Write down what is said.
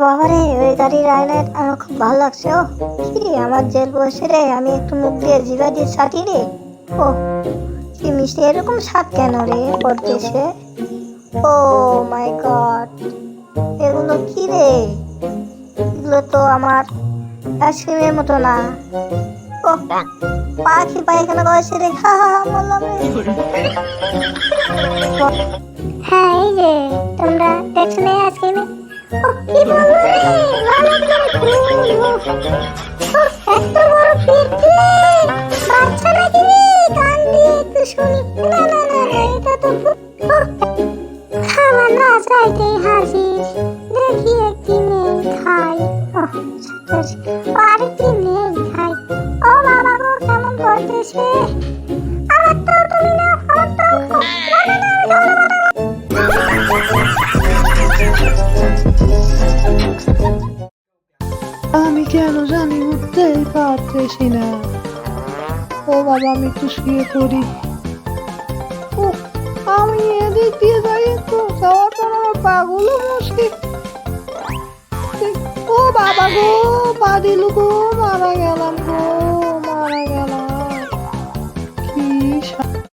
বাবারে, ওই গাড়ির আয়নায় আমার খুব ভালো লাগছে। ও কি রে, আমার জেল বসে রে, আমি একটু মুখ দিয়ে জিভা দিয়ে ছাটি রে। ও কি মিষ্টি, এরকম স্বাদ কেন রে করতেছে? ও মাই গড, এগুলো কি রে? এগুলো তো আমার আইসক্রিমের মতো না। ও পাখি পায়খানা করেছে রে, হা হা হা, বললাম রে। হ্যাঁ, এই যে তোমরা দেখছো না আইসক্রিমে, ও কি বলবো রে, ভালো করে খুল। ও এত বড় পেটে বাচ্চা নাকি রে? কান দিয়ে একটু শুনি। না না না না, এটা তো খাবার না চাইতেই হাজির। দেখি একটি নেই খাই। আরেকটি নেই খাই। ও বাবা গো, কেমন করতেছে। আমারটাও তুমি না, আমারটাও খাও। না না না, আমি খাবো না। আমি কেন জানি উঠতেই পারতেছি না। ও বাবা, আমি একটু শুয়ে পড়ি। ও আমি এদিক দিয়ে যাই, একটু যাওয়ার পর আমার পাগুলো মুশকিল। ও বাবা গো, পা দিলু গো।